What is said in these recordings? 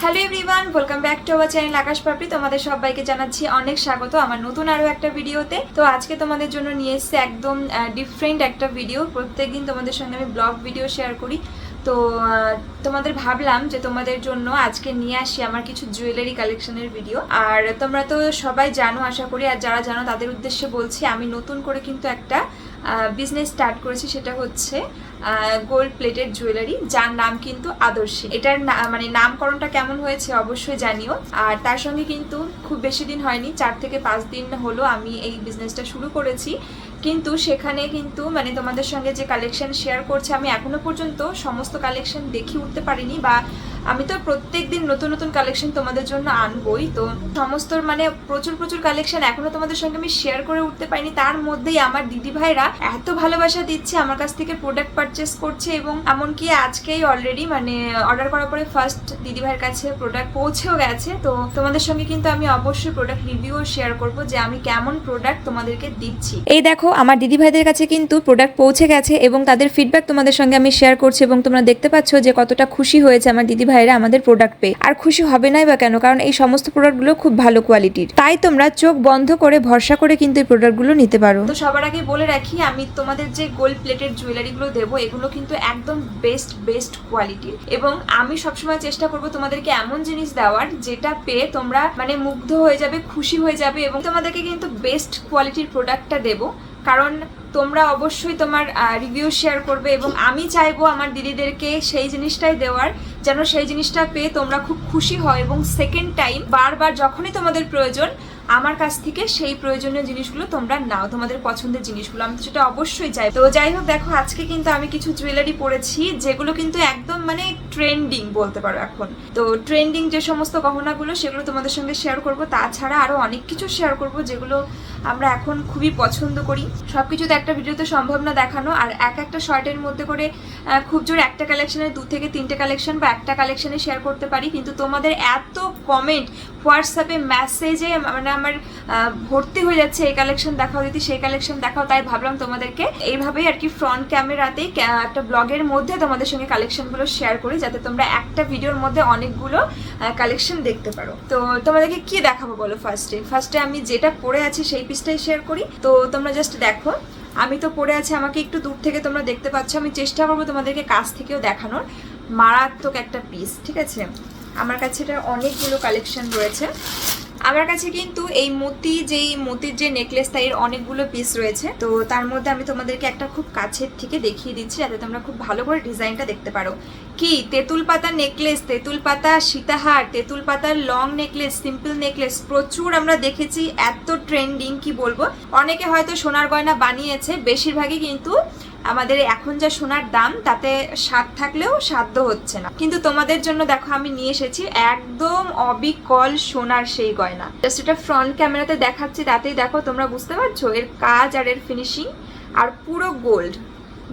Hello everyone, welcome back to our channel Akash Papri. তোমাদের সবাইকে জানাচ্ছি অনেক স্বাগত আমার নতুন আরও একটা ভিডিওতে। তো আজকে তোমাদের জন্য নিয়ে এসেছে একদম ডিফারেন্ট একটা ভিডিও। প্রত্যেকদিন তোমাদের সঙ্গে আমি ব্লগ ভিডিও শেয়ার করি, তো তোমাদের ভাবলাম যে তোমাদের জন্য আজকে নিয়ে আসি আমার কিছু জুয়েলারি কালেকশনের ভিডিও। আর তোমরা তো সবাই জানো আশা করি, আর যারা জানো তাদের উদ্দেশ্যে বলছি, আমি নতুন করে কিন্তু একটা বিজনেস স্টার্ট করেছি। সেটা হচ্ছে গোল্ড প্লেটেড জুয়েলারি, যার নাম কিন্তু আদর্শী। এটার মানে নামকরণটা কেমন হয়েছে অবশ্যই জানিও। আর তার সঙ্গে কিন্তু খুব বেশি দিন হয়নি, 4 থেকে 5 দিন হলো আমি এই বিজনেসটা শুরু করেছি। কিন্তু সেখানে কিন্তু মানে তোমাদের সঙ্গে যে কালেকশন শেয়ার করছে, আমি এখনো পর্যন্ত সমস্ত কালেকশন দেখে উঠতে পারিনি, বা আমি তো প্রত্যেক দিন নতুন নতুন কালেকশন তোমাদের জন্য আনবই। তো সমস্ত মানে প্রচুর কালেকশন এখনো তোমাদের সঙ্গে আমি শেয়ার করে উঠতে পারিনি। তার মধ্যেই আমার দিদি ভাইরা এত ভালোবাসা দিচ্ছে, আমার কাছ থেকে প্রোডাক্ট পারচেস করছে, এবং এমনকি আজকেই অলরেডি মানে অর্ডার করার পরে ফার্স্ট দিদি ভাইয়ের কাছে প্রোডাক্ট পৌঁছেও গেছে। তো তোমাদের সঙ্গে কিন্তু আমি অবশ্যই প্রোডাক্ট রিভিউও শেয়ার করবো যে আমি কেমন প্রোডাক্ট তোমাদেরকে দিচ্ছি। এই দেখো আমার দিদি ভাইদের কাছে কিন্তু প্রোডাক্ট পৌঁছে গেছে, এবং তাদের ফিডব্যাক তোমাদের সঙ্গে আমি শেয়ার করছি, এবং তোমরা দেখতে পাচ্ছ যে কতটা খুশি হয়েছে আমার দিদি ভাইরা আমাদের প্রোডাক্ট পেয়ে। আর খুশি হবে নাই বা কেন, কারণ এই সমস্ত প্রোডাক্টগুলো খুব ভালো কোয়ালিটির, তাই তোমরা চোখ বন্ধ করে ভরসা করে কিন্তু এই প্রোডাক্টগুলো নিতে পারো। তো সবার আগে বলে রাখি, আমি তোমাদের যে গোল্ড প্লেটেড জুয়েলারিগুলো দেবো এগুলো কিন্তু একদম বেস্ট কোয়ালিটির, এবং আমি সবসময় চেষ্টা করবো তোমাদেরকে এমন জিনিস দেওয়ার যেটা পেয়ে তোমরা মানে মুগ্ধ হয়ে যাবে, খুশি হয়ে যাবে, এবং তোমাদেরকে কিন্তু বেস্ট কোয়ালিটির প্রোডাক্টটা দেবো। কারণ তোমরা অবশ্যই তোমার রিভিউ শেয়ার করবে, এবং আমি চাইবো আমার দিদিদেরকে সেই জিনিসটাই দেওয়ার, যেন সেই জিনিসটা পেয়ে তোমরা খুব খুশি হও, এবং সেকেন্ড টাইম বারবার যখনই তোমাদের প্রয়োজন আমার কাছ থেকে সেই প্রয়োজনীয় জিনিসগুলো তোমরা নাও, তোমাদের পছন্দের জিনিসগুলো। আমি তো সেটা অবশ্যই চাই। তো যাই হোক, দেখো আজকে কিন্তু আমি কিছু জুয়েলারি পরেছি যেগুলো কিন্তু একদম মানে ট্রেন্ডিং বলতে পারো এখন। তো ট্রেন্ডিং যে সমস্ত গহনাগুলো সেগুলো তোমাদের সঙ্গে শেয়ার করব, তাছাড়া আরও অনেক কিছু শেয়ার করব যেগুলো আমরা এখন খুবই পছন্দ করি। সব কিছু তো একটা ভিডিওতে সম্ভব না দেখানো, আর একটা শর্টের মধ্যে করে খুব জোর একটা কালেকশনের 2 থেকে 3টে কালেকশন বা একটা কালেকশনে শেয়ার করতে পারি। কিন্তু তোমাদের এত কমেন্ট, হোয়াটসঅ্যাপে মেসেজে মানে আমার ভর্তি হয়ে যাচ্ছে, এই কালেকশন দেখাও দিদি, সেই কালেকশন দেখাও। তাই ভাবলাম তোমাদেরকে এইভাবেই আর কি ফ্রন্ট ক্যামেরাতে একটা ব্লগের মধ্যে তোমাদের সঙ্গে কালেকশনগুলো শেয়ার করি, যাতে তোমরা একটা ভিডিওর মধ্যে অনেকগুলো কালেকশন দেখতে পারো। তো তোমাদেরকে কি দেখাবো বলো? ফার্স্টে আমি যেটা পরে আছি সেই পিসটাই শেয়ার করি। তো তোমরা জাস্ট দেখো, আমি তো পরে আছি, আমাকে একটু দূর থেকে তোমরা দেখতে পাচ্ছ, আমি চেষ্টা করবো তোমাদেরকে কাছ থেকেও দেখানোর। মারাত্মক একটা পিস, ঠিক আছে? আমার কাছে এটা অনেকগুলো কালেকশন রয়েছে। আমার কাছে কিন্তু এই মতির যে নেকলেসটা, এর অনেকগুলো পিস রয়েছে। তো তার মধ্যে আমি তোমাদেরকে একটা খুব কাছের থেকে দেখিয়ে দিচ্ছি, যাতে তোমরা খুব ভালো করে ডিজাইনটা দেখতে পারো। কি তেঁতুল পাতা নেকলেস, তেঁতুল পাতা সীতাহার, তেঁতুল পাতার লং নেকলেস, সিম্পল নেকলেস প্রচুর আমরা দেখেছি, এত ট্রেন্ডিং কি বলবো। অনেকে হয়তো সোনার গয়না বানিয়েছে, বেশিরভাগই কিন্তু আমাদের এখন যা সোনার দাম তাতে স্বাদ থাকলেও সাধ্য হচ্ছে না। কিন্তু তোমাদের জন্য দেখো আমি নিয়ে এসেছি একদম অবিকল সোনার সেই গয়না। জাস্ট এটা ফ্রন্ট ক্যামেরাতে দেখাচ্ছি, তাতেই দেখো তোমরা বুঝতে পারছো এর কাজ আর এর ফিনিশিং, আর পুরো গোল্ড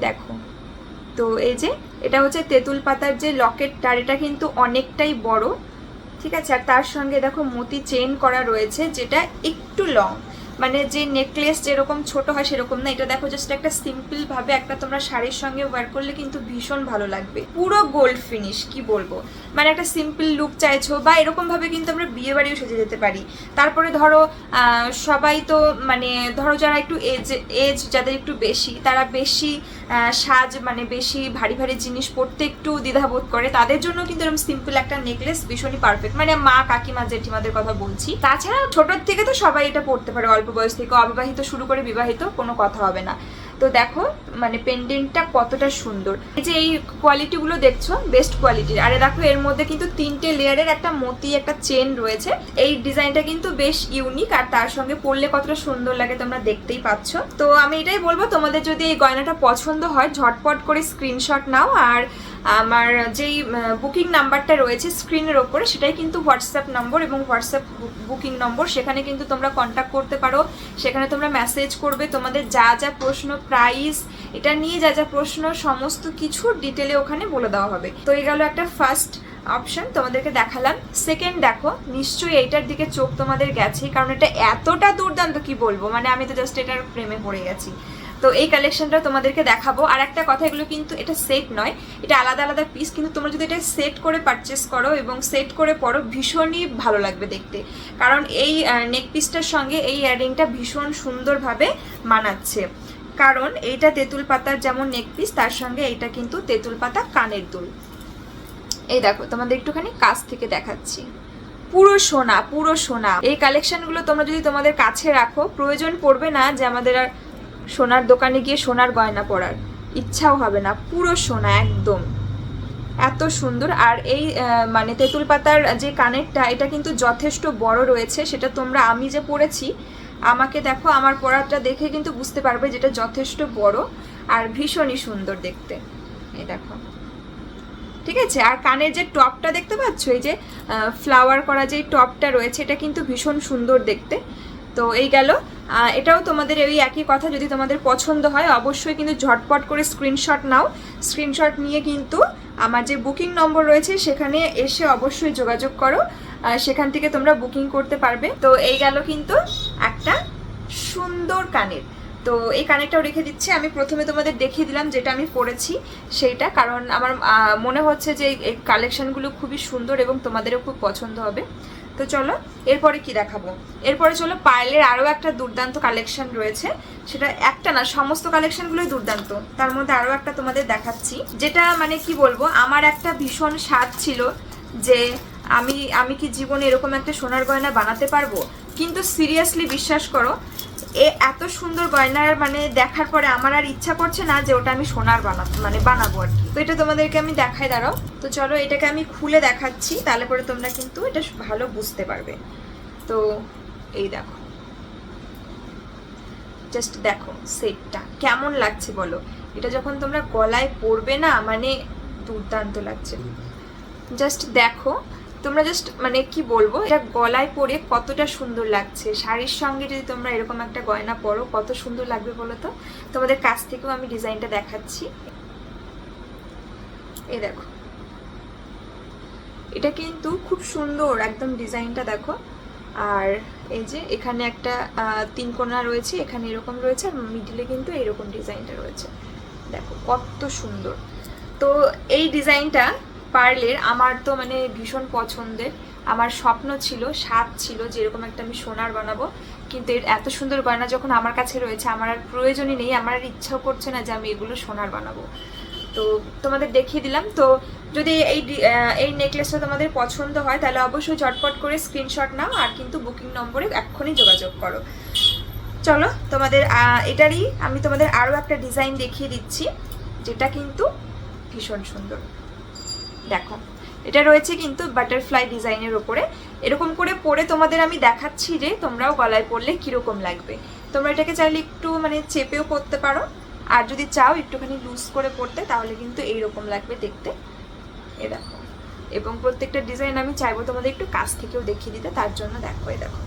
দেখো। তো এই যে এটা হচ্ছে তেঁতুল পাতার যে লকেটটা, এটা কিন্তু অনেকটাই বড়, ঠিক আছে? আর তার সঙ্গে দেখো মতি চেইন করা রয়েছে, যেটা একটু লং, মানে যে নেকলেস যেরকম ছোট হয় সেরকম না। এটা দেখো জাস্ট একটা সিম্পল ভাবে একটা তোমরা শাড়ির সঙ্গে ওয়্যার করলে কিন্তু ভীষণ ভালো লাগবে। পুরো গোল্ড ফিনিশ, কি বলবো, মানে একটা সিম্পল লুক চাইছো, বা এরকম ভাবে কিন্তু আমরা বিয়ে বাড়িও সেজে যেতে পারি। তারপরে ধরো সবাই তো মানে ধরো যারা একটু এজ যাদের একটু বেশি, তারা বেশি সাজ মানে বেশি ভারী জিনিস পরতে একটু দ্বিধাবোধ করে, তাদের জন্য কিন্তু এরকম সিম্পল একটা নেকলেস ভীষণই পারফেক্ট। মানে মা, কাকিমা, জেঠিমাদের কথা বলছি। তাছাড়া ছোটোর থেকে তো সবাই এটা পড়তে পারে, অল্প বয়স থেকে, অবিবাহিত শুরু করে বিবাহিত, কোনো কথা হবে না। তো দেখো মানে পেন্ডেন্টটা কতটা সুন্দর। এই যে এই কোয়ালিটিগুলো দেখছো বেস্ট কোয়ালিটির। আরে দেখো এর মধ্যে কিন্তু 3টে লেয়ারের একটা মতি একটা চেন রয়েছে। এই ডিজাইনটা কিন্তু বেশ ইউনিক, আর তার সঙ্গে পরলে কতটা সুন্দর লাগে তোমরা দেখতেই পাচ্ছ। তো আমি এটাই বলবো, তোমাদের যদি এই গয়নাটা পছন্দ হয় ঝটপট করে স্ক্রিনশট নাও, আর আমার যেই বুকিং নাম্বারটা রয়েছে স্ক্রিনের ওপরে, সেটাই কিন্তু হোয়াটসঅ্যাপ নম্বর এবং হোয়াটসঅ্যাপ বুকিং নম্বর। সেখানে কিন্তু তোমরা কন্ট্যাক্ট করতে পারো, সেখানে তোমরা মেসেজ করবে, তোমাদের যা যা প্রশ্ন, প্রাইস, এটা নিয়ে যা যা প্রশ্ন, সমস্ত কিছু ডিটেলে ওখানে বলে দেওয়া হবে। তো এই গেল একটা ফার্স্ট অপশন তোমাদেরকে দেখালাম। সেকেন্ড দেখো, নিশ্চয়ই এইটার দিকে চোখ তোমাদের গেছে, কারণ এটা এতটা দুর্দান্ত কি বলবো, মানে আমি তো জাস্ট এটার প্রেমে পড়ে গেছি। তো তো এই কালেকশনটা তোমাদেরকে দেখাবো। আর একটা কথা, এগুলো কিন্তু এটা সেট নয়, এটা আলাদা আলাদা পিস, কিন্তু তোমরা যদি এটা সেট করে পারচেস করো এবং সেট করে পরো ভীষণই ভালো লাগবে দেখতে, কারণ এই নেক পিসটার সঙ্গে এই ইয়াররিংটা ভীষণ সুন্দরভাবে মানাচ্ছে। কারণ এইটা তেঁতুল পাতার যেমন নেক পিস, তার সঙ্গে এইটা কিন্তু তেঁতুল পাতা কানের দুল। এই দেখো তোমাদের একটুখানি কাছ থেকে দেখাচ্ছি, পুরো সোনা, পুরো সোনা। এই কালেকশনগুলো তোমরা যদি তোমাদের কাছে রাখো, প্রয়োজন পড়বে না যে আমাদের আর সোনার দোকানে গিয়ে সোনার গয়না পরার, ইচ্ছাও হবে না, পুরো সোনা একদম, এত সুন্দর। আর এই মানে তেঁতুল পাতার যে কানেরটা, এটা কিন্তু যথেষ্ট বড় রয়েছে, সেটা তোমরা, আমি যে পরেছি, আমাকে দেখো, আমার পরাটা দেখে কিন্তু বুঝতে পারবে যেটা যথেষ্ট বড় আর ভীষণই সুন্দর দেখতে। এই দেখো, ঠিক আছে। আর কানের যে টপটা দেখতে পাচ্ছ, এই যে ফ্লাওয়ার করা যে টপটা রয়েছে, এটা কিন্তু ভীষণ সুন্দর দেখতে। তো এই গেল, এটাও তোমাদের ওই একই কথা, যদি তোমাদের পছন্দ হয় অবশ্যই কিন্তু ঝটপট করে স্ক্রিনশট নাও। স্ক্রিনশট নিয়ে কিন্তু আমার যে বুকিং নম্বর রয়েছে সেখানে এসে অবশ্যই যোগাযোগ করো, সেখান থেকে তোমরা বুকিং করতে পারবে। তো এই গেল কিন্তু একটা সুন্দর কানের। তো এই কানেরটাও রেখে দিচ্ছি। আমি প্রথমে তোমাদের দেখিয়ে দিলাম যেটা আমি পরেছি সেইটা, কারণ আমার মনে হচ্ছে যে এই কালেকশনগুলো খুবই সুন্দর এবং তোমাদেরও খুব পছন্দ হবে। তো চলো এরপরে কি দেখাবো, এরপরে চলো পার্লের আরও একটা দুর্দান্ত কালেকশন রয়েছে, সেটা একটা না, সমস্ত কালেকশনগুলোই দুর্দান্ত। তার মধ্যে আরও একটা তোমাদের দেখাচ্ছি, যেটা মানে কি বলবো, আমার একটা ভীষণ স্বাদ ছিল যে আমি কি জীবনে এরকম একটা সোনার গয়না বানাতে পারবো। কিন্তু সিরিয়াসলি বিশ্বাস করো, এত সুন্দর গয়নার মানে দেখার পরে আমার আর ইচ্ছা করছে না যে ওটা আমি সোনার বানাবো আর কি। তো এটা তোমাদেরকে আমি দেখাই, দাঁড়াও। তো চলো এটাকে আমি খুলে দেখাচ্ছি, তাহলে পরে তোমরা কিন্তু এটা ভালো বুঝতে পারবে। তো এই দেখো, জাস্ট দেখো সেটটা কেমন লাগছে বলো। এটা যখন তোমরা গলায় পরবে না, মানে দুর্দান্ত লাগছে। জাস্ট দেখো তোমরা, জাস্ট মানে কি বলবো, এটা গলায় পরে কতটা সুন্দর লাগছে। শাড়ির সঙ্গে যদি তোমরা এরকম একটা গয়না পরো, কত সুন্দর লাগবে বলো তো। তোমাদের কাছ থেকেও আমি ডিজাইনটা দেখাচ্ছি। এই দেখো, এটা কিন্তু খুব সুন্দর একদম ডিজাইনটা দেখো। আর এই যে এখানে একটা 3 কোণা রয়েছে, এখানে এরকম রয়েছে, আর মিডিলে কিন্তু এরকম ডিজাইনটা রয়েছে, দেখো কত সুন্দর। তো এই ডিজাইনটা পার্লের আমার তো মানে ভীষণ পছন্দের, আমার স্বপ্ন ছিল, স্বাদ ছিল যে এরকম একটা আমি সোনার বানাবো। কিন্তু এর এত সুন্দর গয়না যখন আমার কাছে রয়েছে, আমার আর প্রয়োজনই নেই, আমার আর ইচ্ছাও করছে না যে আমি এগুলো সোনার বানাবো। তো তোমাদের দেখিয়ে দিলাম। তো যদি এই নেকলেসটা তোমাদের পছন্দ হয়, তাহলে অবশ্যই ঝটপট করে স্ক্রিনশট নাও, আর কিন্তু বুকিং নম্বরে এক্ষুনি যোগাযোগ করো। চলো তোমাদের এটারই আমি তোমাদের আরও একটা ডিজাইন দেখিয়ে দিচ্ছি, যেটা কিন্তু ভীষণ সুন্দর। দেখো, এটা রয়েছে কিন্তু বাটারফ্লাই ডিজাইনের ওপরে, এরকম করে পরে তোমাদের আমি দেখাচ্ছি যে তোমরাও গলায় পরলে কিরকম লাগবে। তোমরা এটাকে চাইলে একটু মানে চেপেও পরতে পারো, আর যদি চাও একটুখানি লুজ করে পরতে, তাহলে কিন্তু এইরকম লাগবে দেখতে। এ দেখো, এবং প্রত্যেকটা ডিজাইন আমি চাইবো তোমাদের একটু কাছ থেকেও দেখিয়ে দিতে, তার জন্য দেখো, এ দেখো,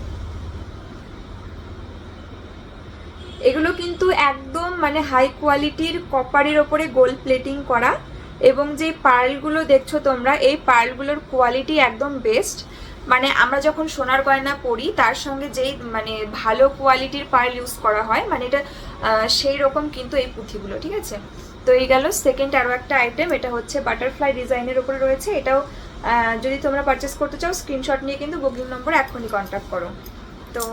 এগুলো কিন্তু একদম মানে হাই কোয়ালিটির কপারের ওপরে গোল্ড প্লেটিং করা, এবং যে পার্লগুলো দেখছো তোমরা, এই পার্লগুলোর কোয়ালিটি একদম বেস্ট। মানে আমরা যখন সোনার গয়না পরি, তার সঙ্গে যেই মানে ভালো কোয়ালিটির পার্ল ইউজ করা হয়, মানে এটা সেই রকম কিন্তু এই পুঁথিগুলো, ঠিক আছে। তো এই গেল সেকেন্ড আরও একটা আইটেম, এটা হচ্ছে বাটারফ্লাই ডিজাইনের ওপরে রয়েছে। এটাও যদি তোমরা পারচেস করতে চাও, স্ক্রিনশট নিয়ে কিন্তু বুকিং নম্বর এখনই কন্ট্যাক্ট করো। তো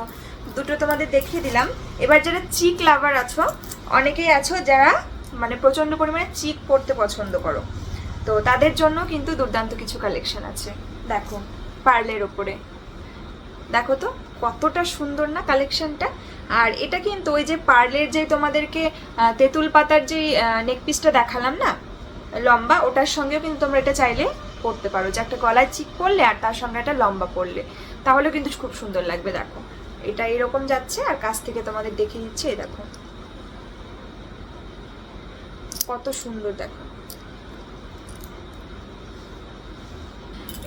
দুটো তোমাদের দেখিয়ে দিলাম। এবার যারা চিক লাভার আছো, অনেকেই আছো যারা মানে প্রচণ্ড পরিমাণে চিক পরতে পছন্দ করো, তো তাদের জন্য কিন্তু দুর্দান্ত কিছু কালেকশন আছে। দেখো পার্লের ওপরে, দেখো তো কতটা সুন্দর না কালেকশনটা। আর এটা কিন্তু ওই যে পার্লের যে তোমাদেরকে তেঁতুল পাতার যে নেকপিসটা দেখালাম না লম্বা, ওটার সঙ্গেও কিন্তু তোমরা এটা চাইলে পরতে পারো, যে একটা গলায় চিক পরলে আর তার সঙ্গে একটা লম্বা পরলে, তাহলে কিন্তু খুব সুন্দর লাগবে। দেখো এটা এরকম যাচ্ছে, আর কাছ থেকে তোমাদের দেখিয়ে দিচ্ছে, এই দেখো কত সুন্দর। দেখো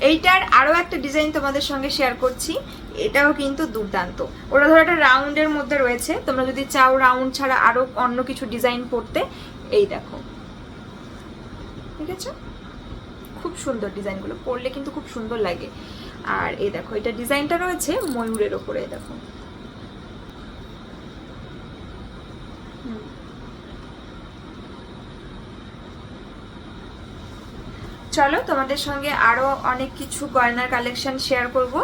এইটার আরও একটা ডিজাইন তোমাদের সঙ্গে শেয়ার করছি, এটাও কিন্তু দুর্দান্ত। ওরা ধরো একটা রাউন্ডের মধ্যে রয়েছে, তোমরা যদি চাও রাউন্ড ছাড়া আরও অন্য কিছু ডিজাইন পড়তে, এই দেখো, ঠিক আছে, খুব সুন্দর ডিজাইনগুলো পরলে কিন্তু খুব সুন্দর লাগে। আর এই দেখো, এটা ডিজাইনটা রয়েছে ময়ূরের ওপরে, দেখো চলো তোমাদের সঙ্গে আরও অনেক কিছু গয়নার কালেকশন শেয়ার করব।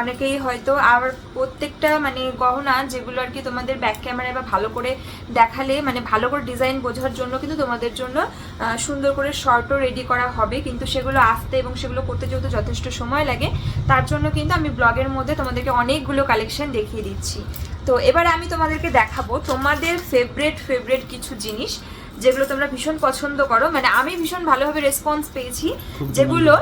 অনেকেই হয়তো আর প্রত্যেকটা মানে গহনা যেগুলো আর কি তোমাদের ব্যাক ক্যামেরায় বা ভালো করে দেখালে মানে ভালো করে ডিজাইন বোঝার জন্য কিন্তু তোমাদের জন্য সুন্দর করে শর্টও রেডি করা হবে, কিন্তু সেগুলো আসতে এবং সেগুলো করতে যেহেতু যথেষ্ট সময় লাগে, তার জন্য কিন্তু আমি ব্লগের মধ্যে তোমাদেরকে অনেকগুলো কালেকশন দেখিয়ে দিচ্ছি। তো এবারে আমি তোমাদেরকে দেখাবো তোমাদের ফেভারিট কিছু জিনিস যেগুলো তোমরা ভীষণ পছন্দ করো, মানে আমি ভীষণ ভালোভাবে রেসপন্স পেয়েছি, যেগুলো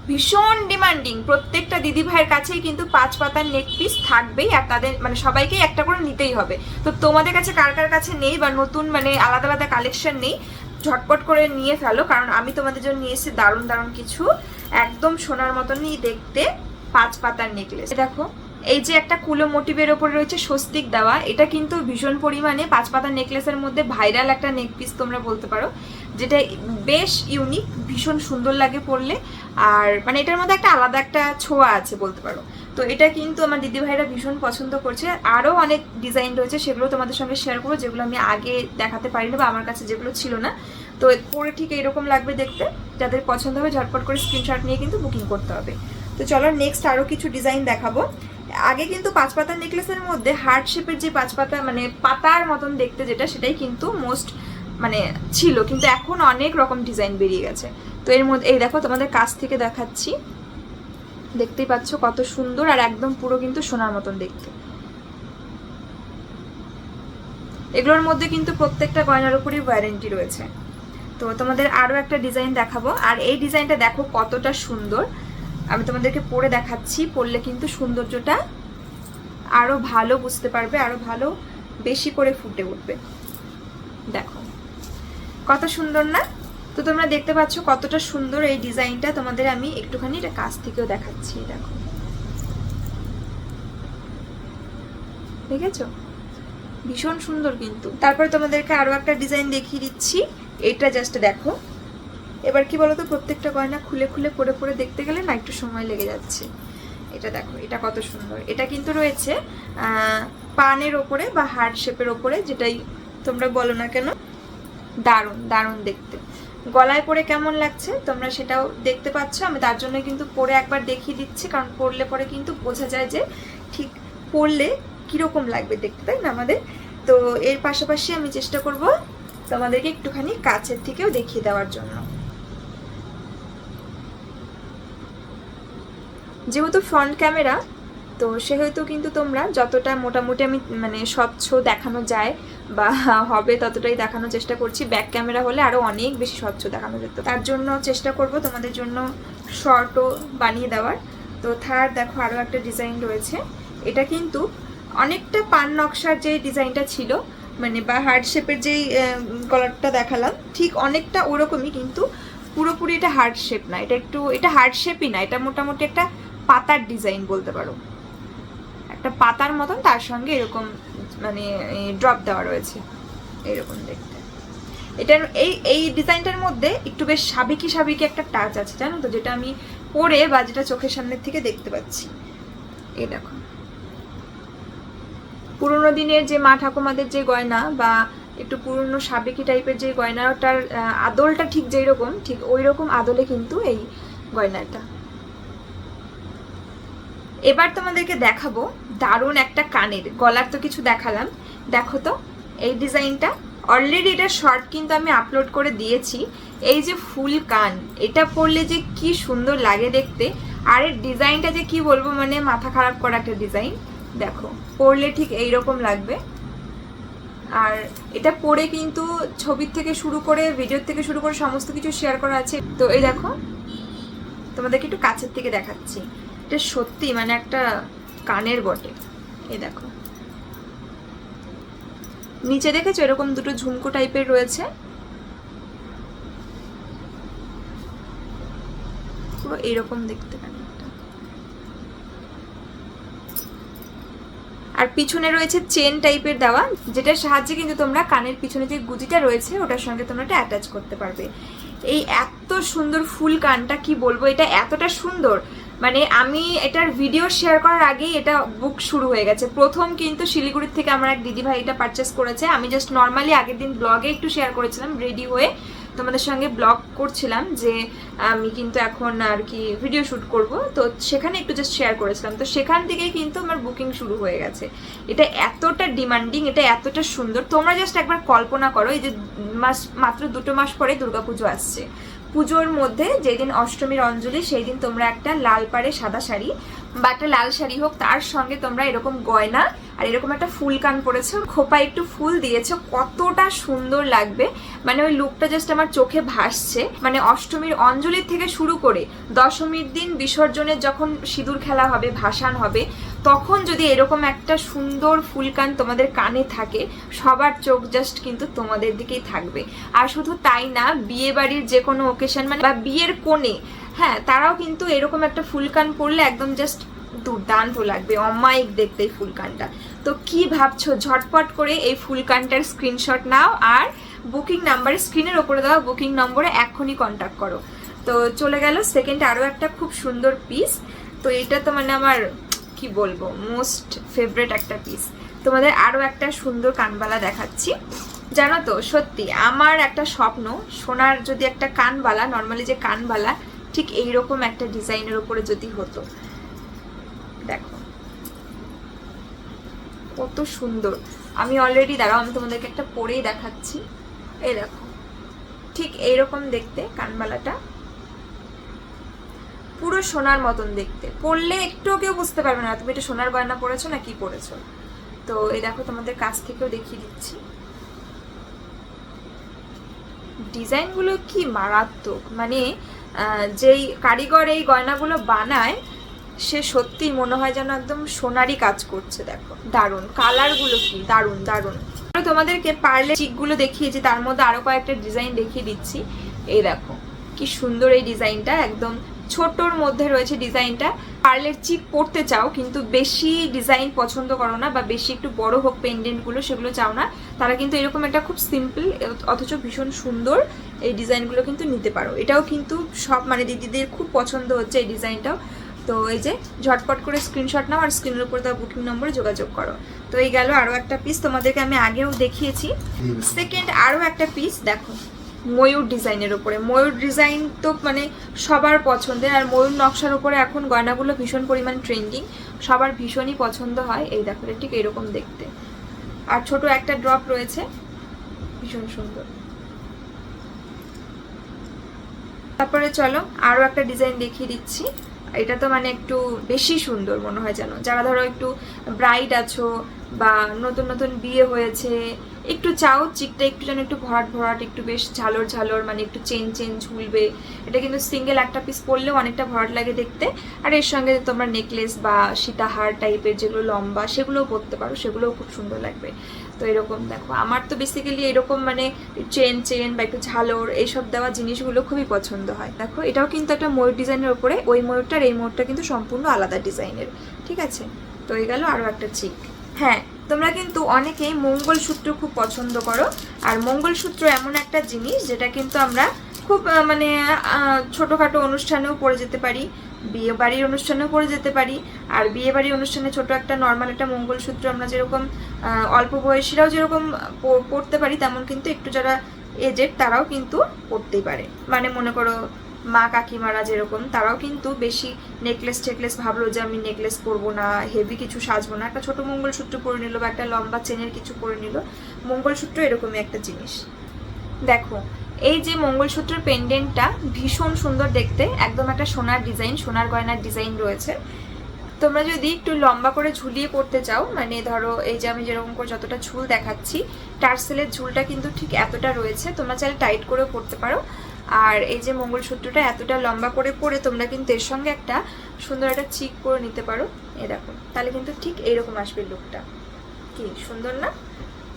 ভীষণ ডিমান্ডিং। প্রত্যেকটা দিদি ভাইয়ের কাছেই কিন্তু 5 পাতার নেক পিস থাকবেই, আর তাদের মানে সবাইকেই একটা করে নিতেই হবে। তো তোমাদের কাছে কার কার কাছে নেই বা নতুন মানে আলাদা আলাদা কালেকশন নেই, ঝটপট করে নিয়ে ফেলো, কারণ আমি তোমাদের জন্য নিয়ে এসেছি দারুণ দারুণ কিছু একদম সোনার মতনই দেখতে 5 পাতার নেকলেস। দেখো এই যে একটা কুলো মোটিভের ওপরে রয়েছে স্বস্তিক দেওয়া, এটা কিন্তু ভীষণ পরিমাণে 5 পাতার নেকলেসের মধ্যে ভাইরাল একটা নেক পিস তোমরা বলতে পারো, যেটা বেশ ইউনিক, ভীষণ সুন্দর লাগে পরলে, আর মানে এটার মধ্যে একটা আলাদা একটা ছোঁয়া আছে বলতে পারো। তো এটা কিন্তু আমার দিদি ভাইরা ভীষণ পছন্দ করছে। আরও অনেক ডিজাইন রয়েছে, সেগুলো তোমাদের সঙ্গে শেয়ার করবো, যেগুলো আমি আগে দেখাতে পারিনি বা আমার কাছে যেগুলো ছিল না। তো পরে ঠিক এইরকম লাগবে দেখতে, যাদের পছন্দ হবে ঝটপট করে স্ক্রিনশট নিয়ে কিন্তু বুকিং করতে হবে। তো চলো নেক্সট আরও কিছু ডিজাইন দেখাবো। আগে কিন্তু 5 পাতার নেকলেসের মধ্যে হার্ট শেপের যে 5 পাতা মানে পাতার মতন দেখতে যেটা, সেটাই কিন্তু মোস্ট মানে ছিল, কিন্তু এখন অনেক রকম ডিজাইন বেরিয়ে গেছে। তো এর মধ্যে এই দেখো তোমাদের কাছ থেকে দেখাচ্ছি, দেখতেই পাচ্ছ কত সুন্দর, আর একদম পুরো কিন্তু সোনার মতন দেখতে। এগুলোর মধ্যে কিন্তু প্রত্যেকটা গয়নার উপরই ওয়ারেন্টি রয়েছে। তো তোমাদের আরও একটা ডিজাইন দেখাবো, আর এই ডিজাইনটা দেখো কতটা সুন্দর, আমি তোমাদেরকে পরে দেখাচ্ছি, পরলে কিন্তু সৌন্দর্যটা আরো ভালো বুঝতে পারবে, আরো ভালো বেশি করে ফুটে উঠবে। দেখো কত সুন্দর না? তো তোমরা দেখতে পাচ্ছ কতটা সুন্দর এই ডিজাইনটা, তোমাদের আমি একটুখানি এটা কাছ থেকেও দেখাচ্ছি। দেখো দেখেছো ভীষণ সুন্দর কিন্তু। তারপরে তোমাদেরকে আরো একটা ডিজাইন দেখিয়ে দিচ্ছি, এটা জাস্ট দেখো। এবার কি বলতো, প্রত্যেকটা গয়না খুলে খুলে পরে পরে দেখতে গেলে না একটু সময় লেগে যাচ্ছে। এটা দেখো, এটা কত সুন্দর। এটা কিন্তু রয়েছে পানের ওপরে বা হার্ট শেপের ওপরে, যেটাই তোমরা বলো না কেন, দারুণ দারুণ দেখতে। গলায় পরে কেমন লাগছে তোমরা সেটাও দেখতে পাচ্ছ, আমি তার জন্য কিন্তু পরে একবার দেখিয়ে দিচ্ছি, কারণ পরলে পরে কিন্তু বোঝা যায় যে ঠিক পরলে কিরকম লাগবে দেখতে, তাই না আমাদের। তো এর পাশাপাশি আমি চেষ্টা করব তোমাদেরকে একটুখানি কাছের থেকেও দেখিয়ে দেওয়ার জন্য। যেহেতু ফ্রন্ট ক্যামেরা, তো সেহেতু কিন্তু তোমরা যতটা মোটামুটি আমি মানে স্বচ্ছ দেখানো যায় বা হবে ততটাই দেখানোর চেষ্টা করছি। ব্যাক ক্যামেরা হলে আরও অনেক বেশি স্বচ্ছ দেখানো যেত, তার জন্য চেষ্টা করব তোমাদের জন্য শর্টও বানিয়ে দেওয়ার। তো থার্ড দেখো আরও একটা ডিজাইন রয়েছে, এটা কিন্তু অনেকটা পান নকশার যে ডিজাইনটা ছিল মানে বা হার্ট শেপের যেই কলারটা দেখালাম, ঠিক অনেকটা ওরকমই, কিন্তু পুরোপুরি এটা হার্ট শেপ না, এটা একটু এটা হার্ট শেপই না, এটা মোটামুটি একটা পাতার ডিজাইন বলতে পারো, একটা পাতার মতন, তার সঙ্গে এরকম মানে ড্রপ দেওয়া রয়েছে এরকম দেখতে। এটার এই ডিজাইনটার মধ্যে একটু বেশ সাবেকি সাবেকি একটা টাচ আছে জানো তো, যেটা আমি পরে বা যেটা চোখের সামনের থেকে দেখতে পাচ্ছি। এই দেখো পুরোনো দিনের যে মা ঠাকুমাদের যে গয়না বা একটু পুরনো সাবেকি টাইপের যে গয়নাটার আদলটা ঠিক যেই রকম, ঠিক ওই রকম আদলে কিন্তু এই গয়নাটা। এবার তোমাদেরকে দেখাবো দারুণ একটা কানের, গলার তো কিছু দেখালাম, দেখো তো এই ডিজাইনটা। অলরেডি এটা শর্ট কিন্তু আমি আপলোড করে দিয়েছি। এই যে ফুল কান, এটা পরলে যে কি সুন্দর লাগে দেখতে, আর এর ডিজাইনটা যে কি বলবো, মানে মাথা খারাপ করা একটা ডিজাইন। দেখো পরলে ঠিক এইরকম লাগবে, আর এটা পরে কিন্তু ছবির থেকে শুরু করে ভিডিওর থেকে শুরু করে সমস্ত কিছু শেয়ার করা আছে। তো এই দেখো তোমাদেরকে একটু কাছের থেকে দেখাচ্ছি, এটা সত্যি মানে একটা কানের বটে। এই দেখো নিচে দেখেছো এরকম দুটো ঝুমকো টাইপের রয়েছে, পুরো এইরকম দেখতে কানেরটা। আর পিছনে রয়েছে চেন টাইপের দেওয়া, যেটার সাহায্যে কিন্তু তোমরা কানের পিছনে যে গুজিটা রয়েছে ওটার সঙ্গে তোমরা এটা অ্যাটাচ করতে পারবে। এই এত সুন্দর ফুল কানটা কি বলবো, এটা এতটা সুন্দর মানে আমি এটার ভিডিও শেয়ার করার আগেই এটা বুক শুরু হয়ে গেছে। প্রথম কিন্তু শিলিগুড়ির থেকে আমার এক দিদিভাই এটা পারচেস করেছে, আমি জাস্ট নর্মালি আগের দিন ব্লগে একটু শেয়ার করেছিলাম রেডি হয়ে, তোমাদের সঙ্গে ব্লগ করছিলাম যে আমি কিন্তু এখন আর কি ভিডিও শ্যুট করব, তো সেখানে একটু জাস্ট শেয়ার করেছিলাম। তো সেখান থেকেই কিন্তু আমার বুকিং শুরু হয়ে গেছে। এটা এতটা ডিমান্ডিং, এটা এতটা সুন্দর, তোমরা জাস্ট একবার কল্পনা করো এই যে মাত্র 2 মাস পরে দুর্গাপুজো আসছে। পুজোর মধ্যে যেদিন অষ্টমীর অঞ্জলি সেই দিন তোমরা একটা লাল পাড়ে সাদা শাড়ি বা একটা লাল শাড়ি হোক, তার সঙ্গে তোমরা এরকম গয়না আর এরকম একটা ফুল কান পরেছো, খোপায় একটু ফুল দিয়েছো, কতটা সুন্দর লাগবে। মানে ওই লুকটা জাস্ট আমার চোখে ভাসছে। মানে অষ্টমীর অঞ্জলির থেকে শুরু করে দশমীর দিন বিসর্জনের যখন সিঁদুর খেলা হবে, ভাসান হবে, তখন যদি এরকম একটা সুন্দর ফুলকান তোমাদের কানে থাকে, সবার চোখ জাস্ট কিন্তু তোমাদের দিকেই থাকবে। আর শুধু তাই না, বিয়ে বাড়ির যে কোনো ওকেশন মানে বা বিয়ের কোণে, হ্যাঁ, তারাও কিন্তু এরকম একটা ফুলকান পরলে একদম জাস্ট দুর্দান্ত লাগবে, অমায়িক দেখতে এই ফুলকানটা। তো কি ভাবছো, ঝটপট করে এই ফুলকানটার স্ক্রিনশট নাও আর বুকিং নাম্বারে, স্ক্রিনের ওপরে দেওয়া বুকিং নম্বরে এখনই কন্ট্যাক্ট করো। তো চলে গেল সেকেন্ড আরও একটা খুব সুন্দর পিস। তো এটা তো মানে আমার কি বলবো, মোস্ট ফেভারিট একটা পিস। তোমাদের আরও একটা সুন্দর কানবালা দেখাচ্ছি। জানো তো, সত্যি আমার একটা স্বপ্ন, সোনার যদি একটা কানবালা, নর্মালি যে কানবালা ঠিক এইরকম একটা ডিজাইনের উপরে যদি হতো। দেখো কত সুন্দর। আমি অলরেডি, দাঁড়াও আমি তোমাদেরকে একটা পরেই দেখাচ্ছি। এই দেখো, ঠিক এইরকম দেখতে কানবালাটা, পুরো সোনার মতন দেখতে। পরলে একটুও কেউ বুঝতে পারবে না তুমি এটা সোনার গয়না পরেছো না কি পরেছো। তো এই দেখো, তোমাদের কাছ থেকেও দেখিয়ে দিচ্ছি। ডিজাইনগুলো কি মারাত্মক, মানে যেই কারিগর এই গয়নাগুলো বানায় সে সত্যি মনে হয় যেন একদম সোনারই কাজ করছে। দেখো দারুণ, কালারগুলো কি দারুণ দারুণ। তোমাদেরকে পার্লে চিকগুলো দেখিয়েছি, তার মধ্যে আরো কয়েকটা ডিজাইন দেখিয়ে দিচ্ছি। এই দেখো কি সুন্দর এই ডিজাইনটা, একদম ছোটর মধ্যে রয়েছে ডিজাইনটা। পার্লের চিক পরতে চাও কিন্তু বেশি ডিজাইন পছন্দ করো না, বা বেশি একটু বড় হোক পেন্ডেন্টগুলো, সেগুলো চাও না, তারা কিন্তু এরকম একটা খুব সিম্পল অথচ ভীষণ সুন্দর এই ডিজাইনগুলো কিন্তু নিতে পারো। এটাও কিন্তু সব মানে দিদিদের খুব পছন্দ হচ্ছে এই ডিজাইনটাও। তো এই যে ঝটপট করে স্ক্রিনশট নাও আর স্ক্রিনের উপর দেওয়া বুকিং নম্বরে যোগাযোগ করো। তো এই গেল আরও একটা পিস, তোমাদেরকে আমি আগেও দেখিয়েছি। সেকেন্ড আরও একটা পিস দেখো, ময়ূর ডিজাইনের উপরে। ময়ূর ডিজাইন তো মানে সবার পছন্দের, আর ময়ূর নকশার উপরে এখন গয়নাগুলো ভীষণ পরিমাণ ট্রেন্ডিং, সবার ভীষণই পছন্দ হয়। এই দেখো ঠিক এরকম দেখতে, আর ছোট একটা ড্রপ রয়েছে, ভীষণ সুন্দর। তারপরে চলো আরও একটা ডিজাইন দেখিয়ে দিচ্ছি। এটা তো মানে একটু বেশি সুন্দর মনে হয় যেন, যারা ধরো একটু ব্রাইড আছো বা নতুন নতুন বিয়ে হয়েছে, একটু চাও চিকটা একটু যেন একটু ভরাট ভরাট, একটু বেশ ঝালর ঝালর, মানে একটু চেন চেন ঝুলবে। এটা কিন্তু সিঙ্গেল একটা পিস পরলেও অনেকটা ভরাট লাগে দেখতে। আর এর সঙ্গে তোমরা নেকলেস বা সীতাহার টাইপের যেগুলো লম্বা, সেগুলোও পরতে পারো, সেগুলোও খুব সুন্দর লাগবে। তো এরকম দেখো, আমার তো বেসিক্যালি এরকম মানে চেন চেন বা একটু ঝালর এইসব দেওয়া জিনিসগুলো খুবই পছন্দ হয়। দেখো এটাও কিন্তু একটা ময়ূর ডিজাইনের ওপরে, ওই ময়ূরটার এই ময়ূরটা কিন্তু সম্পূর্ণ আলাদা ডিজাইনের, ঠিক আছে। তো এই গেল আরও একটা চিক। হ্যাঁ, তোমরা কিন্তু অনেকেই মঙ্গলসূত্র খুব পছন্দ করো, আর মঙ্গলসূত্র এমন একটা জিনিস যেটা কিন্তু আমরা খুব মানে ছোটোখাটো অনুষ্ঠানেও পরে যেতে পারি, বিয়ে বাড়ির অনুষ্ঠানেও পরে যেতে পারি। আর বিয়ে বাড়ির অনুষ্ঠানে ছোট একটা নর্মাল একটা মঙ্গলসূত্র আমরা যেরকম অল্প বয়সীরাও যেরকম পরতে পারি, তেমন কিন্তু একটু যারা এজেড তারাও কিন্তু পরতেই পারে। মানে মনে করো মা কাকিমারা যেরকম, তারাও কিন্তু বেশি নেকলেস টেকলেস ভাবলো যে আমি নেকলেস পরবো না, হেভি কিছু সাজবো না, একটা ছোট মঙ্গলসূত্র পরে নিল বা একটা লম্বা চেনের কিছু পরে নিল। মঙ্গলসূত্র এরকমই একটা জিনিস। দেখো এই যে মঙ্গলসূত্রের পেন্ডেন্টটা ভীষণ সুন্দর দেখতে, একদম একটা সোনার ডিজাইন, সোনার গয়নার ডিজাইন রয়েছে। তোমরা যদি একটু লম্বা করে ঝুলিয়ে পড়তে চাও, মানে ধরো এই যে আমি যেরকম করে যতটা ঝুল দেখাচ্ছি, টার্সেলের ঝুলটা কিন্তু ঠিক এতটা রয়েছে, তোমরা চাইলে টাইট করেও পড়তে পারো। আর এই যে মঙ্গলসূত্রটা এতটা লম্বা করে পরে তোমরা কিন্তু এর সঙ্গে একটা সুন্দর একটা চিক করে নিতে পারো। এই দেখো, তাহলে কিন্তু ঠিক এইরকম আসবে লুকটা, কি সুন্দর না?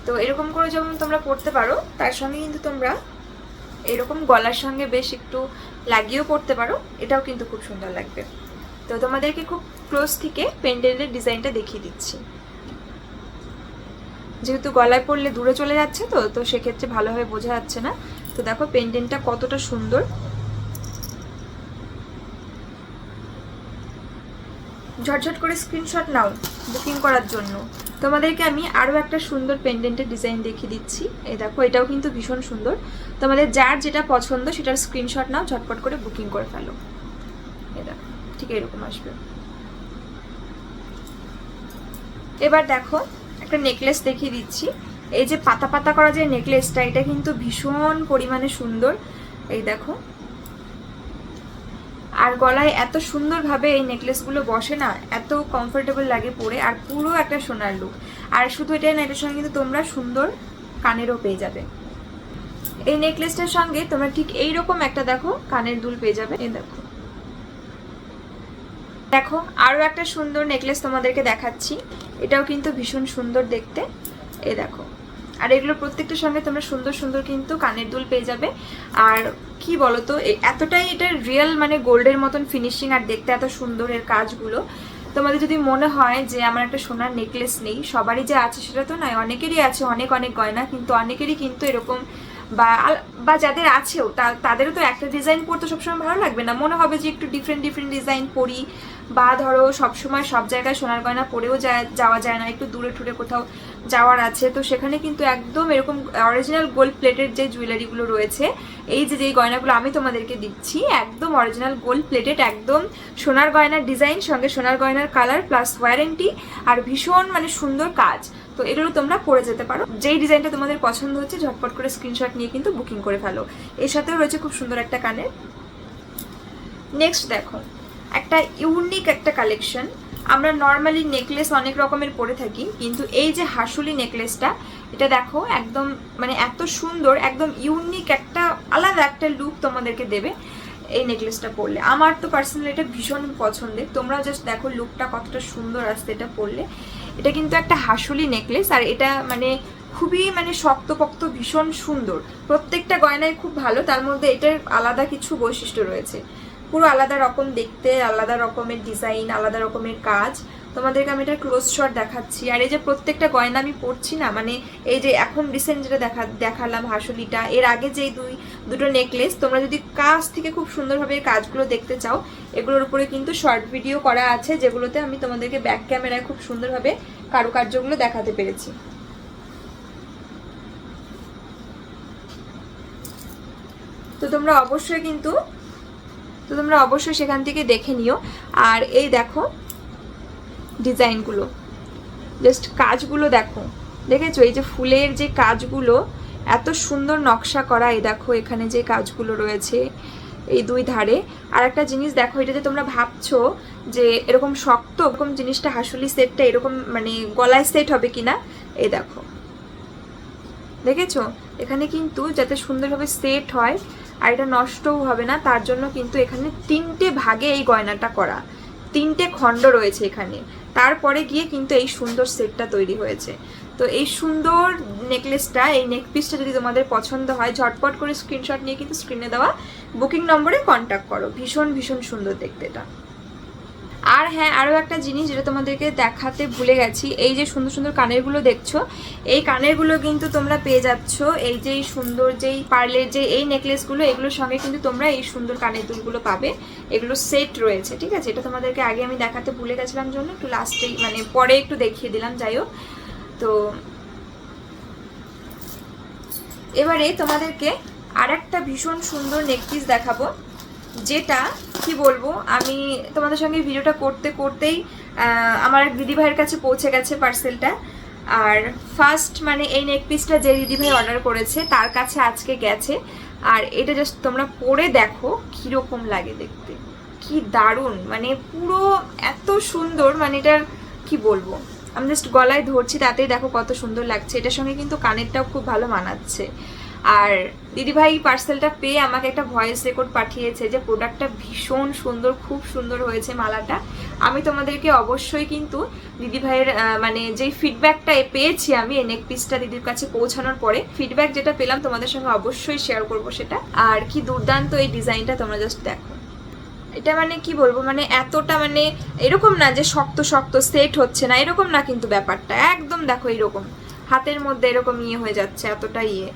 তো এরকম করে যখন তোমরা পড়তে পারো, তার সঙ্গে কিন্তু তোমরা এরকম গলার সঙ্গে বেশ একটু লাগিয়েও পড়তে পারো, এটাও কিন্তু খুব সুন্দর লাগবে। তো তোমাদেরকে খুব ক্লোজ থেকে পেন্ডেন্টের ডিজাইনটা দেখিয়ে দিচ্ছি, যেহেতু গলায় পড়লে দূরে চলে যাচ্ছে তো সেক্ষেত্রে ভালোভাবে বোঝা যাচ্ছে না। তো দেখো পেন্ডেন্টটা কতটা সুন্দর। ঝটঝট করে স্ক্রিনশট নাও বুকিং করার জন্য। তোমাদেরকে আমি আরও একটা সুন্দর পেন্ডেন্টের ডিজাইন দেখিয়ে দিচ্ছি। এই দেখো, এটাও কিন্তু ভীষণ সুন্দর। তোমাদের যার যেটা পছন্দ সেটার স্ক্রিনশট নাও, ঝটপট করে বুকিং করে ফেলো। এই দেখো, ঠিক এরকম আসবে। এবার দেখো একটা নেকলেস দেখিয়ে দিচ্ছি। এই যে পাতা পাতা করা যে নেকলেসটা, এটা কিন্তু ভীষণ পরিমাণে সুন্দর। এই দেখো, আর গলায় এত সুন্দরভাবে এই নেকলেসগুলো বসে না, এত কমফোর্টেবল লাগে পরে, আর পুরো একটা সোনার লুক। আর শুধু এটাই না, এটার সঙ্গে কিন্তু তোমরা সুন্দর কানেরও পেয়ে যাবে। এই নেকলেসটার সঙ্গে তোমরা ঠিক এইরকম একটা দেখো কানের দুল পেয়ে যাবে। এই দেখো, দেখো আরও একটা সুন্দর নেকলেস তোমাদেরকে দেখাচ্ছি। এটাও কিন্তু ভীষণ সুন্দর দেখতে। এই দেখো, আর এগুলো প্রত্যেকটার সঙ্গে তোমরা সুন্দর সুন্দর কিন্তু কানের দুল পেয়ে যাবে। আর কি বলতো, এতটাই এটা রিয়েল মানে গোল্ডের মতন ফিনিশিং, আর দেখতে এত সুন্দর এর কাজগুলো। তোমাদের যদি মনে হয় যে আমার একটা সোনার নেকলেস নেই, সবারই যে আছে সেটা তো নয়, অনেকেরই আছে অনেক অনেক গয়না, কিন্তু অনেকেরই কিন্তু এরকম বা যাদের আছেও তাদেরও তো একটা ডিজাইন পরতে সবসময় ভালো লাগবে না, মনে হবে যে একটু ডিফারেন্ট ডিফারেন্ট ডিজাইন পরি, বা ধরো সবসময় সব জায়গায় সোনার গয়না পরেও যাওয়া যায় না, একটু দূরে ঠুরে কোথাও যাওয়ার আছে, তো সেখানে কিন্তু একদম এরকম অরিজিনাল গোল্ড প্লেটেড যে জুয়েলারিগুলো রয়েছে, এই যে যেই গয়নাগুলো আমি তোমাদেরকে দিচ্ছি, একদম অরিজিনাল গোল্ড প্লেটেড, একদম সোনার গয়নার ডিজাইন, সঙ্গে সোনার গয়নার কালার প্লাস ওয়ারেন্টি, আর ভীষণ মানে সুন্দর কাজ। তো এগুলো তোমরা পরে যেতে পারো। যেই ডিজাইনটা তোমাদের পছন্দ হচ্ছে ঝটপট করে স্ক্রিনশট নিয়ে কিন্তু বুকিং করে ফেলো। এর সাথেও রয়েছে খুব সুন্দর একটা কানের। নেক্সট দেখো, একটা ইউনিক একটা কালেকশন। আমরা নর্মালি নেকলেস অনেক রকমের পরে থাকি, কিন্তু এই যে হাসুলি নেকলেসটা, এটা দেখো একদম মানে এত সুন্দর, একদম ইউনিক একটা আলাদা একটা লুক তোমাদেরকে দেবে এই নেকলেসটা পরলে। আমার তো পার্সোনালি এটা ভীষণ পছন্দের। তোমরা জাস্ট দেখো লুকটা কতটা সুন্দর আসছে এটা পরলে। এটা কিন্তু একটা হাসুলি নেকলেস, আর এটা মানে খুবই মানে শক্তপোক্ত, ভীষণ সুন্দর। প্রত্যেকটা গয়নায় খুব ভালো, তার মধ্যে এটার আলাদা কিছু বৈশিষ্ট্য রয়েছে, পুরো আলাদা রকম দেখতে, আলাদা রকমের ডিজাইন, আলাদা রকমের কাজ। তোমাদেরকে আমি এটা ক্লোজ শট দেখাচ্ছি। আর এই যে প্রত্যেকটা গয়না আমি পরছি না, মানে এই যে এখন রিসেন্ট যেটা দেখালাম হাসুলিটা, এর আগে যে দুটো নেকলেস, তোমরা যদি কাছ থেকে খুব সুন্দরভাবে এই কাজগুলো দেখতে চাও, এগুলোর উপরে কিন্তু শর্ট ভিডিও করা আছে, যেগুলোতে আমি তোমাদেরকে ব্যাক ক্যামেরায় খুব সুন্দরভাবে কারুকার্যগুলো দেখাতে পেরেছি। তো তোমরা অবশ্যই সেখান থেকে দেখে নিও। আর এই দেখো ডিজাইনগুলো, জাস্ট কাজগুলো দেখো, দেখেছো? এই যে ফুলের যে কাজগুলো এত সুন্দর নকশা করা, এই দেখো এখানে যে কাজগুলো রয়েছে এই দুই ধারে। আর একটা জিনিস দেখো, এটা যে তোমরা ভাবছো যে এরকম শক্ত, এরকম জিনিসটা হাসুলি সেটটা এরকম মানে গলায় সেট হবে কিনা, এই দেখো দেখেছো? এখানে কিন্তু যাতে সুন্দরভাবে সেট হয় আর এটা নষ্টও হবে না, তার জন্য কিন্তু এখানে 3টে ভাগে এই গয়নাটা করা, 3টে খণ্ড রয়েছে এখানে, তারপরে গিয়ে কিন্তু এই সুন্দর সেটটা তৈরি হয়েছে। তো এই সুন্দর নেকলেসটা, এই নেকপিসটা যদি তোমাদের পছন্দ হয়, ঝটপট করে স্ক্রিনশট নিয়ে কিন্তু স্ক্রিনে দেওয়া বুকিং নম্বরে কন্ট্যাক্ট করো। ভীষণ ভীষণ সুন্দর দেখতে এটা। আর হ্যাঁ, আরও একটা জিনিস যেটা তোমাদেরকে দেখাতে ভুলে গেছি, এই যে সুন্দর সুন্দর কানেরগুলো দেখছো, এই কানেরগুলো কিন্তু তোমরা পেয়ে যাচ্ছ এই যে সুন্দর যেই পার্লের যে এই নেকলেসগুলো, এগুলোর সঙ্গে কিন্তু তোমরা এই সুন্দর কানের দুলগুলো পাবে। এগুলো সেট রয়েছে, ঠিক আছে? এটা তোমাদেরকে আগে আমি দেখাতে ভুলে গেছিলাম জন্য একটু লাস্টেই মানে পরে একটু দেখিয়ে দিলাম, যাই হোক। তো এবারে তোমাদেরকে আর একটা ভীষণ সুন্দর নেকপিস দেখাবো, যেটা কি বলবো, আমি তোমাদের সঙ্গে ভিডিওটা করতে করতেই আমার এক দিদিভাইয়ের কাছে পৌঁছে গেছে পার্সেলটা। আর ফার্স্ট মানে এই নেকপিসটা যে দিদিভাই অর্ডার করেছে তার কাছে আজকে গেছে। আর এটা জাস্ট তোমরা পরে দেখো কীরকম লাগে দেখতে, কি দারুণ, মানে পুরো এত সুন্দর, মানে এটার কি বলবো, আমি জাস্ট গলায় ধরছি তাতেই দেখো কত সুন্দর লাগছে। এটার সঙ্গে কিন্তু কানেরটাও খুব ভালো মানাচ্ছে। আর দিদিভাই পার্সেলটা পেয়ে আমাকে একটা ভয়েস রেকর্ড পাঠিয়েছে যে প্রোডাক্টটা ভীষণ সুন্দর, খুব সুন্দর হয়েছে মালাটা। আমি তোমাদেরকে অবশ্যই কিন্তু দিদিভাইয়ের মানে যেই ফিডব্যাকটা পেয়েছি আমি এই নেক পিসটা দিদির কাছে পৌঁছানোর পরে, ফিডব্যাক যেটা পেলাম তোমাদের সঙ্গে অবশ্যই শেয়ার করবো সেটা। আর কি দুর্দান্ত এই ডিজাইনটা, তোমরা জাস্ট দেখো। এটা মানে কি বলবো, মানে এতটা মানে এরকম না যে শক্ত শক্ত সেট হচ্ছে না, এরকম না কিন্তু ব্যাপারটা, একদম দেখো এরকম হাতের মধ্যে এরকম ইয়ে হয়ে যাচ্ছে, এতটা ইয়ে।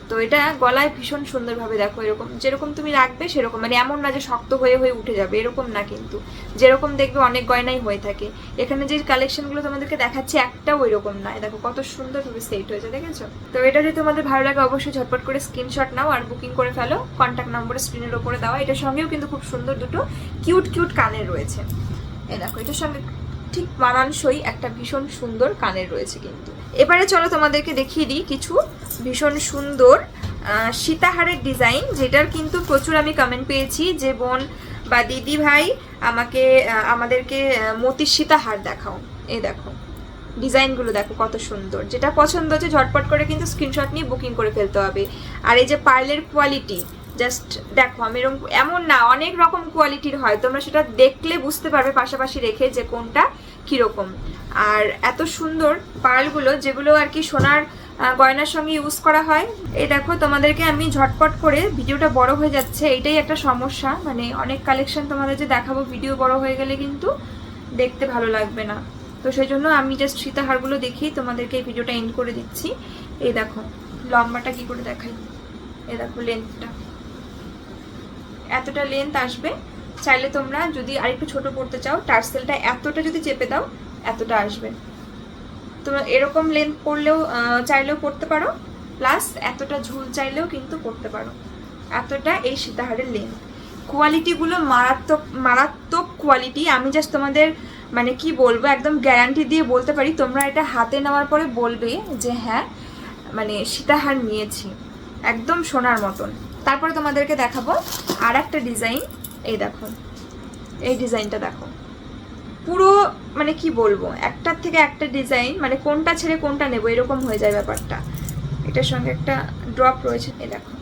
তো এটা গলায় ভীষণ সুন্দরভাবে দেখো, এরকম যেরকম তুমি রাখবে সেরকম, মানে এমন না যে শক্ত হয়ে হয়ে উঠে যাবে, এরকম না, কিন্তু যেরকম দেখবে অনেক গয়নাই হয়ে থাকে। এখানে যে কালেকশনগুলো তোমাদেরকে দেখাচ্ছি একটাও ওইরকম না, দেখো কত সুন্দরভাবে সেট হয়েছে, দেখেছো? তো এটা যদি তোমাদের ভালো লাগে অবশ্যই ঝটপট করে স্ক্রিনশট নাও আর বুকিং করে ফেলো। কন্ট্যাক্ট নম্বর স্ক্রিনের ওপরে দেওয়া। এটার সঙ্গেও কিন্তু খুব সুন্দর দুটো কিউট কিউট কানের রয়েছে। এই দেখো এটার সঙ্গে ঠিক মানানসই একটা ভীষণ সুন্দর কানের রয়েছে কিন্তু। এবারে চলো তোমাদেরকে দেখিয়ে দিই কিছু ভীষণ সুন্দর সীতাহারের ডিজাইন, যেটার কিন্তু প্রচুর আমি কমেন্ট পেয়েছি যে বোন বা দিদি ভাই আমাদেরকে মতির সীতাহার দেখাও। এই দেখো ডিজাইনগুলো দেখো কত সুন্দর, যেটা পছন্দ হচ্ছে ঝটপট করে কিন্তু স্ক্রিনশট নিয়ে বুকিং করে ফেলতে হবে। আর এই যে পার্লের কোয়ালিটি জাস্ট দেখো, আমি এমন না, অনেক রকম কোয়ালিটির হয়, তোমরা সেটা দেখলে বুঝতে পারবে পাশাপাশি রেখে যে কোনটা কীরকম। আর এত সুন্দর পার্লগুলো, যেগুলো আর কি সোনার গয়নার সঙ্গে ইউজ করা হয়। এই দেখো তোমাদেরকে আমি ঝটপট করে, ভিডিওটা বড় হয়ে যাচ্ছে, এইটাই একটা সমস্যা, মানে অনেক কালেকশন তোমাদের যে দেখাবো ভিডিও বড় হয়ে গেলে কিন্তু দেখতে ভালো লাগবে না। তো সেই জন্য আমি জাস্ট সীতাহারগুলো দেখিয়ে তোমাদেরকে এই ভিডিওটা এন্ড করে দিচ্ছি। এই দেখো লম্বাটা কি করে দেখাই, এই দেখো লেন্থটা এতটা লেন্থ আসবে। চাইলে তোমরা যদি আরেকটু ছোট করতে চাও, টার্সেলটা এতটা যদি চেপে দাও এতটা আসবে। তোমরা এরকম লেন্থ পরলেও চাইলেও পরতে পারো, প্লাস এতটা ঝুল চাইলেও কিন্তু পরতে পারো। এতটা এই সীতাহারের লেন্থ। কোয়ালিটিগুলো মারাত্মক মারাত্মক কোয়ালিটি। আমি জাস্ট তোমাদের মানে কি বলবো, একদম গ্যারান্টি দিয়ে বলতে পারি, তোমরা এটা হাতে নেওয়ার পরে বলবে যে হ্যাঁ মানে সীতাহার নিয়েছি, একদম সোনার মতন। তারপরে তোমাদেরকে দেখাবো আর একটা ডিজাইন। এই দেখো এই ডিজাইনটা দেখো, পুরো মানে কি বলবো, একটার থেকে একটা ডিজাইন, মানে কোনটা ছেড়ে কোনটা নেবো এরকম হয়ে যায় ব্যাপারটা। এটার সঙ্গে একটা ড্রপ রয়েছে, এই দেখো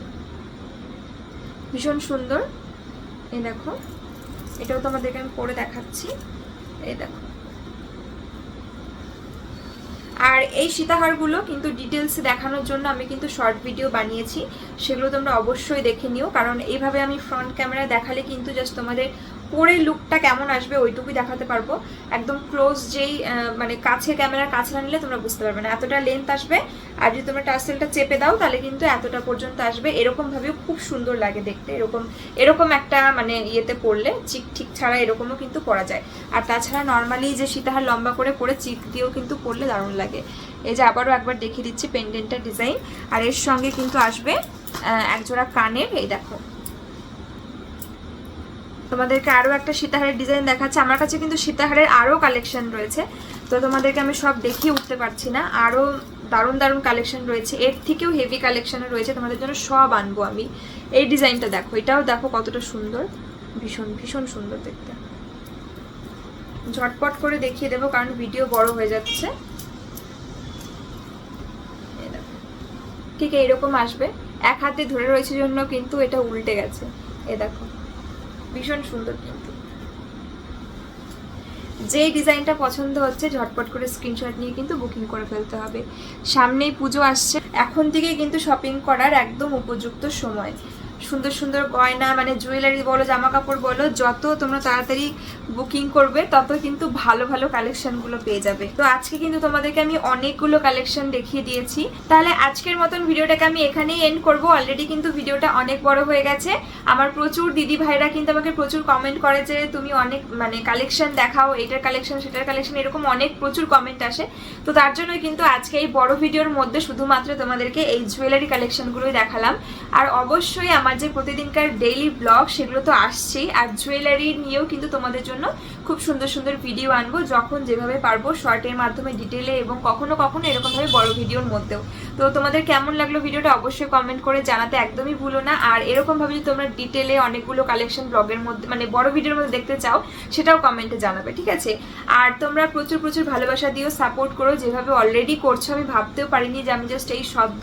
ভীষণ সুন্দর। এই দেখো এটাও তোমাদেরকে আমি পরে দেখাচ্ছি। এই দেখো, আর এই সীতাহারগুলো কিন্তু ডিটেলসে দেখানোর জন্য আমি কিন্তু শর্ট ভিডিও বানিয়েছি, সেগুলো তোমরা অবশ্যই দেখে নিও। কারণ এইভাবে আমি ফ্রন্ট ক্যামেরায় দেখালে কিন্তু জাস্ট তোমাদের পরে লুকটা কেমন আসবে ওইটুকুই দেখাতে পারবো। একদম ক্লোজ যেই মানে কাছে ক্যামেরার কাছে না নিলে তোমরা বুঝতে পারবে না, এতটা লেন্থ আসবে। আর যদি তোমরা টার্সেলটা চেপে দাও তাহলে কিন্তু এতটা পর্যন্ত আসবে। এরকমভাবেও খুব সুন্দর লাগে দেখতে, এরকম একটা মানে ইয়েতে পরলে, চিক ঠিক ছাড়া এরকমও কিন্তু পরা যায়। আর তাছাড়া নর্মালি যে সীতাহার লম্বা করে পরে চিক দিয়েও কিন্তু পরলে দারুণ লাগে। এই যে আবারও একবার দেখিয়ে দিচ্ছি পেন্ডেন্টটা ডিজাইন, আর এর সঙ্গে কিন্তু আসবে একজোড়া কানের। এই দেখো তোমাদেরকে আরও একটা সীতাহারের ডিজাইন দেখাচ্ছে। আমার কাছে কিন্তু সীতাহারের আরও কালেকশন রয়েছে, তো তোমাদেরকে আমি সব দেখিয়ে উঠতে পারছি না। আরও দারুণ দারুণ কালেকশন রয়েছে, এর থেকেও হেভি কালেকশনও রয়েছে, তোমাদের জন্য সব আনবো আমি। এই ডিজাইনটা দেখো, এটাও দেখো কতটা সুন্দর, ভীষণ ভীষণ সুন্দর দেখতে। ঝটপট করে দেখিয়ে দেবো কারণ ভিডিও বড় হয়ে যাচ্ছে। ঠিক এইরকম আসবে, এক হাতে ধরে রয়েছে জন্য কিন্তু এটা উল্টে গেছে। এ দেখো ভীষণ সুন্দর কিন্তু। যেই ডিজাইনটা পছন্দ হচ্ছে ঝটপট করে স্ক্রিনশট নিয়ে কিন্তু বুকিং করে ফেলতে হবে। সামনেই পুজো আসছে, এখন থেকেই কিন্তু শপিং করার একদম উপযুক্ত সময়। সুন্দর সুন্দর গয়না মানে জুয়েলারি বলো, জামা কাপড় বলো, যত তোমরা তাড়াতাড়ি বুকিং করবে তত কিন্তু ভালো ভালো কালেকশনগুলো পেয়ে যাবে। তো আজকে কিন্তু তোমাদেরকে আমি অনেকগুলো কালেকশন দেখিয়ে দিয়েছি। তাহলে আজকের মতন ভিডিওটাকে আমি এখানেই এন্ড করব। অলরেডি কিন্তু ভিডিওটা অনেক বড় হয়ে গেছে। আমার প্রচুর দিদি ভাইরা কিন্তু আমাকে প্রচুর কমেন্ট করে যে তুমি অনেক মানে কালেকশন দেখাও, এটার কালেকশন সেটার কালেকশন, এরকম অনেক প্রচুর কমেন্ট আসে। তো তার জন্যই কিন্তু আজকে এই বড় ভিডিওর মধ্যে শুধুমাত্র তোমাদেরকে এই জুয়েলারি কালেকশনগুলোই দেখালাম। আর অবশ্যই আমার যে প্রতিদিনকার ডেইলি ব্লগ সেগুলো তো আসছেই, আর জুয়েলারি নিয়েও কিন্তু তোমাদের জন্য খুব সুন্দর সুন্দর ভিডিও আনবো, যখন যেভাবে পারবো শর্টের মাধ্যমে ডিটেলে, এবং কখনো কখনো এরকমভাবে বড় ভিডিওর মধ্যেও। তো তোমাদের কেমন লাগলো ভিডিওটা অবশ্যই কমেন্ট করে জানাতে একদমই ভুলো না। আর এরকমভাবে যদি তোমরা ডিটেলে অনেকগুলো কালেকশন ব্লগের মধ্যে মানে বড় ভিডিওর মধ্যে দেখতে চাও সেটাও কমেন্টে জানাবে, ঠিক আছে? আর তোমরা প্রচুর প্রচুর ভালোবাসা দিও, সাপোর্ট করো, যেভাবে অলরেডি করছো। আমি ভাবতেও পারিনি যে আমি জাস্ট এই সদ্য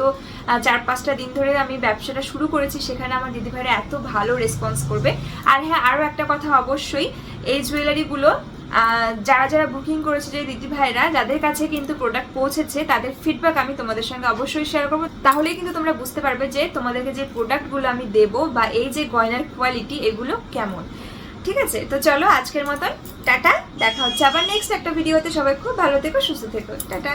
4-5টা দিন ধরে আমি ব্যবসাটা শুরু করেছি, সেখানে আমার দিদিভাইরা এত ভালো রেসপন্স করবে। আর হ্যাঁ, আরও একটা কথা, অবশ্যই এই জুয়েলারিগুলো যারা যারা বুকিং করেছে, যে দিদি ভাইরা যাদের কাছে কিন্তু প্রোডাক্ট পৌঁছেছে, তাদের ফিডব্যাক আমি তোমাদের সঙ্গে অবশ্যই শেয়ার করবো। তাহলেই কিন্তু তোমরা বুঝতে পারবে যে তোমাদেরকে যে প্রোডাক্টগুলো আমি দেবো বা এই যে গয়নার কোয়ালিটি এগুলো কেমন, ঠিক আছে? তো চলো আজকের মতন টাটা, দেখা হচ্ছে আবার নেক্সট একটা ভিডিওতে। সবাই খুব ভালো থেকো, সুস্থ থেকো, টাটা।